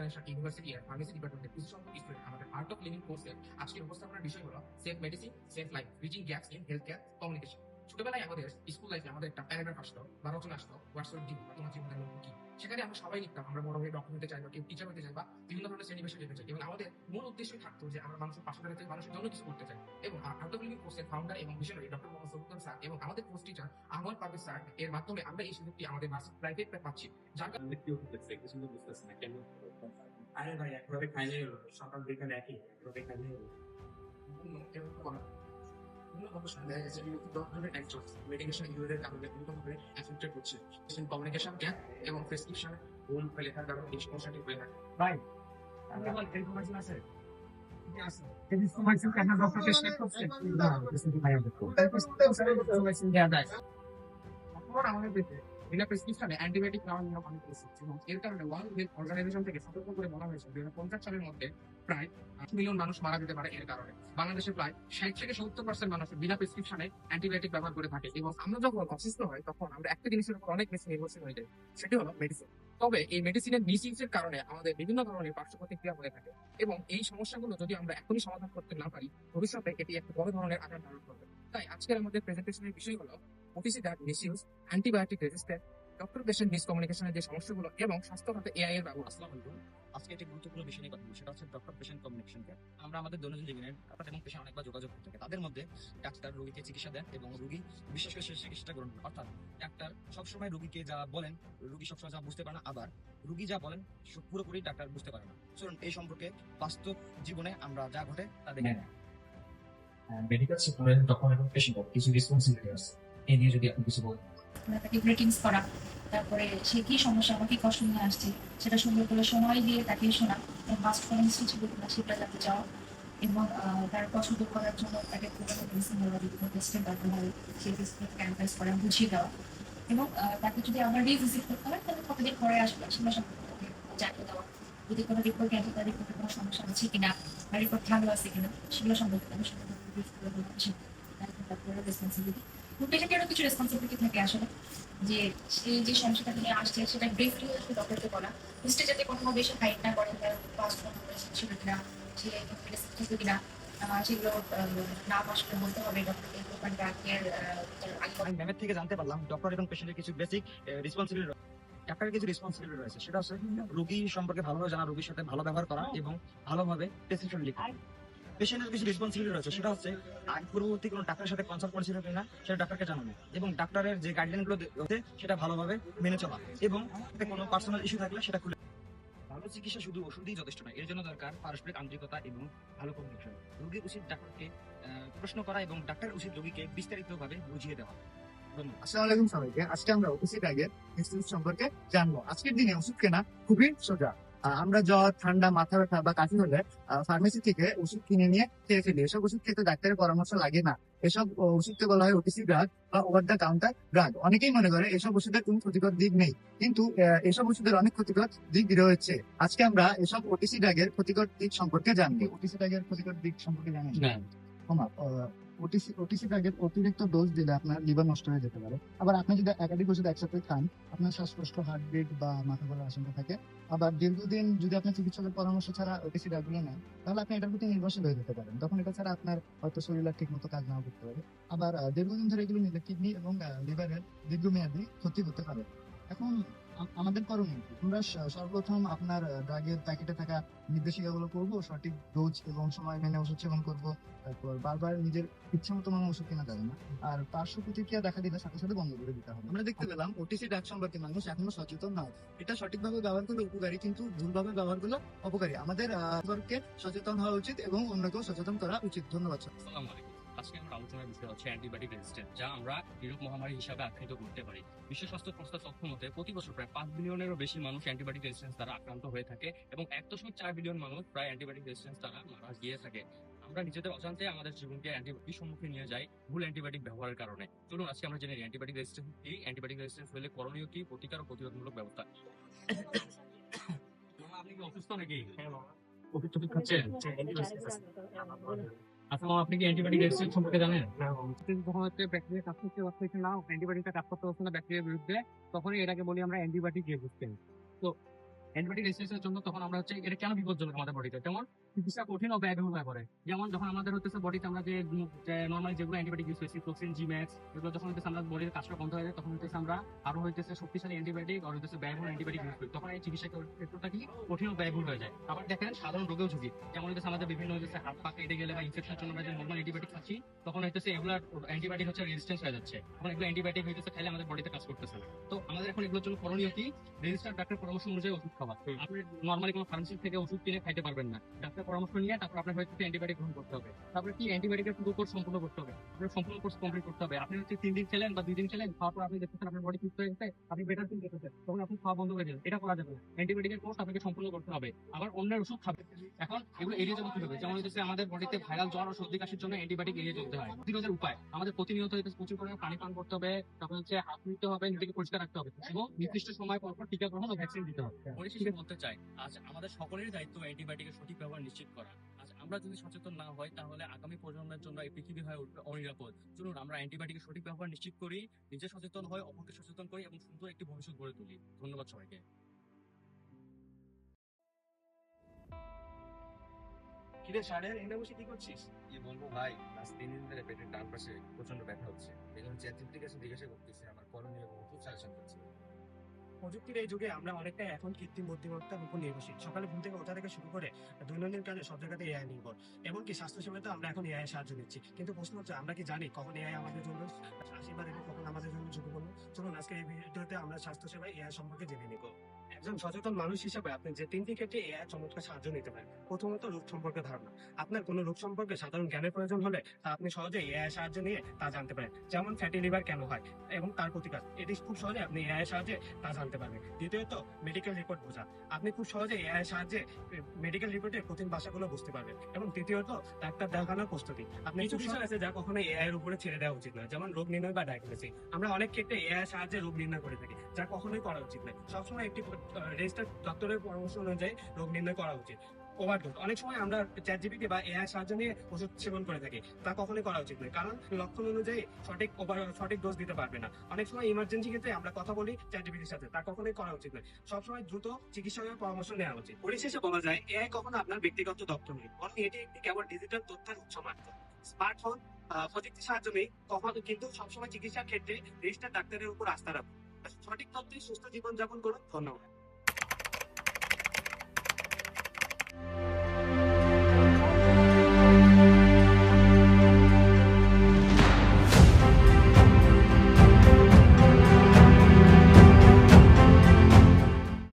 International university এর pharmacy ডিপার্টমেন্টের কিছু সংখ্যক স্টুডেন্ট আমাদের আর্ট অফ লিভিং কোর্সের আজকের উপস্থাপনার বিষয় হলো safe medicine, safe life, bridging gaps in health care communication. ছোটবেলায় আমাদের স্কুল লাইফে আমাদের একটা প্যারাগ্রাফ আসতো বা রচনা আসতো, হোয়াটস ইউর ড্রিম বা তোমার জীবনের লক্ষ্য কি। সেখানে আমরা সবাই লিখতাম আমরা বড় হয়ে ডক্টর হতে চাই বা কেউ টিচার হতে চাই বা বিভিন্ন ধরনের শ্রেণী পেশা যেতে চাই, এবং আমাদের মূল উদ্দেশ্যই থাকতো যে আমরা মানুষের পাশে দাঁড়াতে চাই, মানুষের জন্য কিছু করতে চাই। এবং আর্ট অফ লিভিং কোর্সের ফাউন্ডার এবং missionary doctor Mohammad Sabuddan sir এবং আমাদের course teacher Ahmad Parvez sir এর মাধ্যমে আমরা এই সুযোগটি আমাদের প্রাইভেট পাচ্ছি, যার কারণে কিছু তো বুঝতেছি না কেন। আরে ভাই একভাবে খাইলে হলো, সকাল বিকাল একই একভাবে খাইলে হলো। মেডিকেশন ইউজের কারণে বিভিন্নভাবে এফেক্টেড হচ্ছে। কমিউনিকেশন গ্যাপ এবং প্রেসক্রিপশন ভুল লেখার কারণে এই সমস্যাটি হয়ে থাকে। ভাই ইনফরমেশন আছে এই ইনফরমেশন কেন ডক্টরকে শেয়ার করছে না ভাই ইনফরমেশন দেয়া যায়। এখন আমাদের দেশে বিনা প্রেসক্রিপশনে অ্যান্টিবায়োটিক নেওয়ার নিয়ম অনেক বেশি, এবং এর কারণে ওয়ার্ল্ড হেলথ অর্গানাইজেশন থেকে সতর্ক করে বলা হয়েছে 2050 সালের মধ্যে প্রায় 8 মিলিয়ন মানুষ মারা যেতে পারে এর কারণে। বাংলাদেশে প্রায় 60 থেকে 70% মানুষ বিনা প্রেসক্রিপশনে অ্যান্টিবায়োটিক ব্যবহার করে থাকে, এবং আমরা যখন অসুস্থ হয় তখন আমরা একটা জিনিসের উপর অনেক বেশি নির্ভরশীল হয়ে যাই, সেটি হলো মেডিসিন। তবে এই মেডিসিনের মিস ইউজের কারণে আমাদের বিভিন্ন ধরনের পার্শ্ব প্রতিক্রিয়া হয়ে থাকে, এবং এই সমস্যাগুলো যদি আমরা এখনই সমাধান করতে না পারি ভবিষ্যতে এটি একটা বড় ধরনের আকার ধারণ করবে। তাই আজকের আমাদের প্রেজেন্টেশনের বিষয় হলো OTC drug misuse, antibiotic resistant, doctor patient মিসকমিউনিকেশনের যে সমস্যাগুলো এবং স্বাস্থ্য খাতে এআই এর ব্যবহার। আসসালামু আলাইকুম। আজকে একটি গুরুত্বপূর্ণ বিষয় নিয়ে কথা বলবো, সেটা হচ্ছে ডক্টর পেশেন্ট কমিউনিকেশন গ্যাপ। আমরা আমাদের দৈনন্দিন জীবনে ডাক্তার এবং পেশেন্ট অনেকবার যোগাযোগ করতে থাকে। তাদের মধ্যে ডাক্তার রোগীকে চিকিৎসা দেন এবং রোগী বিশেষ করে সেই চিকিৎসাটা গ্রহণ করে। অর্থাৎ ডাক্তার সবসময় রোগীকে যা বলেন রোগী সবসময় যা বুঝতে পারে না, আবার রোগী যা বলেন পুরোপুরি ডাক্তার বুঝতে পারে না। চলুন এই সম্পর্কে বাস্তব জীবনে আমরা যা ঘটে তা দেখি। মেডিকেল সেক্টরে ডক্টর এবং পেশেন্টের কিছু রেসপন্সিবিলিটি আছে, এই নিয়ে যদি আপনি কিছু বলেন। তাকে গ্রিটিংস করা, তারপরে সে কি সমস্যা বা কি কষ্ট নিয়ে আসছে সেটা সুন্দর করে সময় দিয়ে তাকে শোনা, ফার্স্ট কোনো হিস্ট্রি ছিল কিনা সেটা জানতে চাওয়া, এবং তার কষ্ট করার জন্য তাকে পুরোনো মেডিসিন দেওয়া, বিভিন্ন টেস্টের দরকার হয় সেই টেস্টগুলোকে অ্যানালাইজ করা, বুঝিয়ে দেওয়া, এবং তাকে যদি আবার রিভিজিট করতে হয় তাহলে কতদিন পরে আসবে সেটা সম্পর্কে তাকে জানিয়ে দেওয়া। যদি কোনো রিপোর্ট গেছে তার রিপোর্টে কোনো সমস্যা আছে কিনা বা রিপোর্ট ভালো আছে কিনা সেগুলো সম্পর্কে তাকে সুন্দর করে ব্রিফ করে দেওয়া উচিত। তারপরে রেসপন্সিবিলিটি, পেশেন্টেরও কিছু রেসপন্সিবিলিটি থাকে আসলে, যে সে যে সমস্যাটা নিয়ে আসছে সেটা ব্রিফলি ডক্টরকে বলা, লিস্টে যাতে কখনো বেশি হাইট না করে, তার পাস্ট ছিল কিনা, সে মেডিসিন খেতে কিনা, সেগুলো নাম আসলে বলতে হবে ডক্টরকে। আমি ম্যামের থেকে জানতে পারলাম ডক্টর এবং পেশেন্টের কিছু বেসিক রেসপন্সিবিলিটি ডাক্তারের কিছু রেসপন্সিবিলিটি রয়েছে, সেটা হচ্ছে রোগী সম্পর্কে ভালোভাবে জানা, রোগীর সাথে ভালো ব্যবহার করা এবং ভালোভাবে প্রেসক্রিপশন লেখা। পেশেন্টের কিছু রেসপন্সিবিলিটি রয়েছে, সেটা হচ্ছে পূর্ববর্তী কোনো ডাক্তারের সাথে কনসাল্ট করেছিল কিনা সেটা ডাক্তারকে জানানো, এবং ডাক্তারের যে গাইডলাইনগুলো হচ্ছে সেটা ভালোভাবে মেনে চলা, এবং কোনো পার্সোনাল ইস্যু থাকলে সেটা খুলে। ভালো চিকিৎসা শুধু ওষুধই যথেষ্ট নয়, এর জন্য দরকার পারস্পরিক আন্তরিকতা এবং ভালো কমিউনিকেশন। রোগীর উচিত ডাক্তারকে প্রশ্ন করা এবং ডাক্তারের উচিত রোগীকে বিস্তারিতভাবে বুঝিয়ে দেওয়া। ধন্যবাদ। আসসালামু আলাইকুম সবাইকে। আজকে আমরা ওটিসি ড্রাগের মিসইউজ সম্পর্কে জানবো। আজকের দিনে ওষুধ কেনা খুবই সোজা। আমরা জ্বর, ঠান্ডা, মাথা ব্যথা বা কাশি হলে ফার্মেসি থেকে ওষুধ কিনে নিয়ে খেয়ে ফেলি। এসব ওষুধ খেতে ডাক্তারের পরামর্শ লাগে না। এসব ওষুধকে বলা হয় ওটিসি ড্রাগ বা ওভার দ্য কাউন্টার ড্রাগ। অনেকেই মনে করে এসব ওষুধের কোনো ক্ষতিকর দিক নেই, কিন্তু এসব ওষুধের অনেক ক্ষতিকর দিক রয়েছে। আজকে আমরা এসব ওটিসি ড্রাগের ক্ষতিকর দিক সম্পর্কে জানবো। ওটিসি ড্রাগের ক্ষতিকর দিক সম্পর্কে জানেন? ওটিসি ড্রাগের অতিরিক্ত ডোজ দিলে আপনার লিভার নষ্ট হয়ে যেতে পারে। আবার আপনি যদি একাধিক ওষুধ একসাথে খান, আপনার শ্বাসকষ্ট, হার্টবিট বা মাথা ধরার আশঙ্কা থাকে। আবার দীর্ঘদিন যদি আপনি চিকিৎসকের পরামর্শ ছাড়া ওটিসি ড্রাগগুলো নেন, তাহলে আপনি এটার প্রতি নির্ভরশীল হয়ে যেতে পারেন। তখন এটা ছাড়া আপনার হয়তো শরীর ঠিক মতো কাজ নাও করতে পারে। আবার দীর্ঘদিন ধরে এগুলো নিলে কিডনি এবং লিভারের দীর্ঘমেয়াদী ক্ষতি হতে পারে। এখন আমাদের করণীয় কি? আমরা সর্বপ্রথম আপনার ড্রাগের প্যাকেটে থাকা নির্দেশিকাগুলো পড়বো, সঠিক ডোজ এবং সময় মেনে ওষুধ সেবন করবো। তারপর বারবার নিজের ইচ্ছা মতো কোনো ওষুধ কেনা যাবে না। আর পার্শ্ব প্রতিক্রিয়া দেখা দিলে সাথে সাথে বন্ধ করে দিতে হবে। আমরা দেখতে পেলাম ওটিসি ড্রাগ সম্পর্কে মানুষ এখনো সচেতন নয়। এটা সঠিকভাবে ব্যবহার করলে উপকারী, কিন্তু ভুলভাবে ব্যবহার করলে অপকারী। আমাদের সম্পর্কে সচেতন হওয়া উচিত এবং অন্যকেও সচেতন করা উচিত। ধন্যবাদ। আসসালামু আলাইকুম। আজকে আমরা আলোচনার বিষয় হচ্ছে অ্যান্টিবায়োটিক রেজিস্ট্যান্স, যা আমরা নিরোগ মহামারী হিসাবে আখ্যায়িত করতে পারি। বিশ্ব স্বাস্থ্য সংস্থার তথ্য মতে প্রতি বছর প্রায় 5 বিলিয়নেরও বেশি মানুষ অ্যান্টিবায়োটিক রেজিস্ট্যান্স দ্বারা আক্রান্ত হয়ে থাকে, এবং 1.4 বিলিয়ন মানুষ প্রায় অ্যান্টিবায়োটিক রেজিস্ট্যান্স দ্বারা মারা গিয়ে থাকে। আমরা নিজেদের অজান্তে আমাদের জীবনকে অ্যান্টিবায়োটিক সম্মুখীন নিয়ে যাই ভুল অ্যান্টিবায়োটিক ব্যবহারের কারণে। চলুন আজকে আমরা জেনে নিই অ্যান্টিবায়োটিক রেজিস্ট্যান্স কি, অ্যান্টিবায়োটিক রেজিস্ট্যান্স হলে করণীয় কি, প্রতিকার ও প্রতিরোধমূলক ব্যবস্থা। আপনি কি অসুস্থ নাকি? ওষুধ টষুধ খাচ্ছেন? আচ্ছা, আপনি কি অ্যান্টিবায়োটিক রেজিস্ট্যান্স সম্পর্কে জানেন? যখন হচ্ছে ব্যাকটেরিয়া কাজ করতে পারছে না, অ্যান্টিবায়োটিকটা কাজ করতে পারছে না ব্যাকটেরিয়ার বিরুদ্ধে, তখনই এটাকে বলি আমরা অ্যান্টিবায়োটিক রেজিস্ট্যান্স। তো অ্যান্টিবায়োটিক রেজিস্ট্যান্সের জন্য তখন আমরা হচ্ছে এটা কেন বিপজ্জনক আমাদের বডিতে, যেমন চিকিৎসা কঠিন ও ব্যয়বহুল হয়ে পড়ে। যেমন যখন আমাদের হচ্ছে বডিতে আমরা যে নর্মালি যেগুলো অ্যান্টিবায়োটিক ইউজ করছি, টক্সিন, জিম্যাক্স, এগুলো যখন হচ্ছে আমরা বডির কাজটা বন্ধ হয়ে যায়, তখন হচ্ছে আমরা আরো হইতেছে শক্তিশালী অ্যান্টিবায়োটিক আর হইতেছে ব্যয়বহুল অ্যান্টিবায়োটিক ইউজ করি, তখন এই চিকিৎসা ক্ষেত্রটা কি কঠিন ও ব্যয়বহুল হয়ে যায়। আবার দেখেন সাধারণ রোগেও ঝুঁকি, যেমন হচ্ছে আমাদের বিভিন্ন হচ্ছে হাত পা কেটে গেলে বা ইনফেকশনের জন্য আমরা যে নর্মাল অ্যান্টিবায়োটিক খাচ্ছি, তখন হইতেছে এগুলোর অ্যান্টিবায়োটিক হচ্ছে রেজিস্ট্যান্স হয়ে যাচ্ছে, তখন এগুলো অ্যান্টিবায়োটিক হইতেছে খাইলে আমাদের বডিতে কাজ করতেছে না। তো আমাদের এখন এগুলোর জন্য করণীয় কি, রেজিস্টার্ড ডাক্তার পরামর্শ অনুযায়ী ওষুধ খাওয়া। আপনি নর্মালি কোনো ফার্মেসি থেকে ওষুধ কিনে খাইতে পারবেন না, ডাক্তার পরামর্শ নিয়ে তারপর আপনার হয়তো অ্যান্টিবায়োটিক গ্রহণ করতে হবে। তারপরে কি অ্যান্টিবায়োটিকের পুরো কোর্স সম্পূর্ণ করতে হবে, আপনার সম্পূর্ণ কোর্স কমপ্লিট করতে হবে। আপনি হচ্ছে 3 দিন খেলেন বা 2 দিন খেলেন, খাওয়ার পর আপনি দেখতেছেন আপনার বডি সুস্থ হয়ে গেছে, আপনি বেটার ফিল করতেছেন, তখন আপনি খাওয়া বন্ধ করে দিলেন, এটা করা যাবে না। অ্যান্টিবায়োটিকের কোর্স আপনাকে সম্পূর্ণ করতে হবে, আবার অন্যের ওষুধ খাবে। এখন এগুলো এড়িয়ে যাবো কিভাবে, যেমন হচ্ছে আমাদের বডিতে ভাইরাল জ্বর ও সর্দি কাশির জন্য অ্যান্টিবায়োটিক এড়িয়ে চলতে হয়। প্রতিরোধের উপায় আমাদের প্রতিনিয়ত হচ্ছে প্রচুর পরিমাণে পানি পান করতে হবে, তারপর হচ্ছে হাত নিতে হবে, নিজেকে পরিষ্কার রাখতে হবে এবং নির্দিষ্ট সময় পর পর টিকা গ্রহণ ও ভ্যাকসিন দিতে হবে। পরিশেষে বলতে চাই, আজ আমাদের সকলেরই দায়িত্ব অ্যান্টিবায়োটিকের সঠিক ব্যবহার নিশ্চিত করা। আজ আমরা যদি সচেতন না হই, তাহলে আগামী প্রজন্মের জন্য এই পৃথিবী হয়ে উঠবে অনিরাপদ। চলুন আমরা অ্যান্টিবায়োটিকের সঠিক ব্যবহার নিশ্চিত করি, নিজে সচেতন হই, অপরকে সচেতন করি এবং সুন্দর একটি ভবিষ্যৎ গড়ে তুলি। ধন্যবাদ সবাইকে। কিরে সাড়ে এনে বসে কি করছিস? কি বলবো ভাই, লাস্ট 3 দিন ধরে পেটের ডান পাশে প্রচন্ড ব্যথা হচ্ছে, এই জন্য চ্যাটজিপিটির কাছে জিজ্ঞাসা করতেছি আমার করণীয় এবং ওষুধ সাজেশন করছি। প্রযুক্তির এই যুগে আমরা অনেকটাই এখন কৃত্রিম বুদ্ধিমত্তার উপর নির্ভরশীল। সকালে ঘুম থেকে ওঠা থেকে শুরু করে দৈনন্দিন কাজে সব জায়গাতে এআই নির্ভর। এমনকি স্বাস্থ্যসেবাতে আমরা এখন এআই সাহায্য নিচ্ছি। কিন্তু প্রশ্ন হচ্ছে, আমরা কি জানি কখন এআই আমাদের জন্য আশীর্বাদ এবং কখন আমাদের জন্য ঝুঁকিপূর্ণ? চলুন আজকে এই ভিডিওতে আমরা স্বাস্থ্যসেবা এআই সম্পর্কে জেনে নিব। একজন সচেতন মানুষ হিসেবে আপনি যে 3টি ক্ষেত্রে এআই চমৎকার সাহায্য নিতে পারেন। প্রথমত, রোগ সম্পর্কে ধারণা। আপনার কোনো রোগ সম্পর্কে সাধারণ জ্ঞানের প্রয়োজন হলে তা আপনি সহজে এআই সাহায্য নিয়ে তা জানতে পারেন। যেমন ফ্যাটি লিভার কেন হয় এবং তার প্রতিকার, এটি খুব সহজে আপনি এআই সাহায্যে তা জানতে পারবেন। দ্বিতীয়ত, মেডিকেল রিপোর্ট বোঝা। আপনি খুব সহজে এআই সাহায্যে মেডিকেল রিপোর্টের কঠিন ভাষাগুলো বুঝতে পারবেন। এবং তৃতীয়ত, ডাক্তার দেখানোর প্রস্তুতি। আপনি কিছু বিষয় আছে যা কখনো এআই এর উপরে ছেড়ে দেওয়া উচিত নয়, যেমন রোগ নির্ণয় বা ডায়াগনোসিস। আমরা অনেক ক্ষেত্রে এআই সাহায্যে রোগ নির্ণয় করে থাকি, যা কখনোই করা উচিত নয়। সবসময় একটি রেজিস্টার্ড ডক্টরের পরামর্শ অনুযায়ী রোগ নির্ণয় করা উচিত। ওভারডোজ, অনেক সময় আমরা চ্যাটজিপিটি বা এআই সাহায্য নিয়ে ওষুধ সেবন করে থাকি, তা কখনোই করা উচিত নয়, কারণ লক্ষণ অনুযায়ী সঠিক ডোজ দিতে পারবে না। অনেক সময় ইমার্জেন্সি ক্ষেত্রে আমরা কথা বলি চ্যাটজিপিটির সাথে, তা কখনোই করা উচিত নয়। সবসময় দ্রুত চিকিৎসকের পরামর্শ নেওয়া উচিত। পরিশেষে বলা যায়, এআই কখনো আপনার ব্যক্তিগত দপ্তর নেই, বরং এটি একটি কেবল ডিজিটাল তথ্যের উৎস মাত্র। স্মার্টফোন প্রযুক্তির সাহায্য নেই কখনো, কিন্তু সবসময় চিকিৎসার ক্ষেত্রে রেজিস্টার ডাক্তারের উপর আস্থা রাখুন। সঠিক তথ্যে সুস্থ জীবনযাপন করুন। ধন্যবাদ।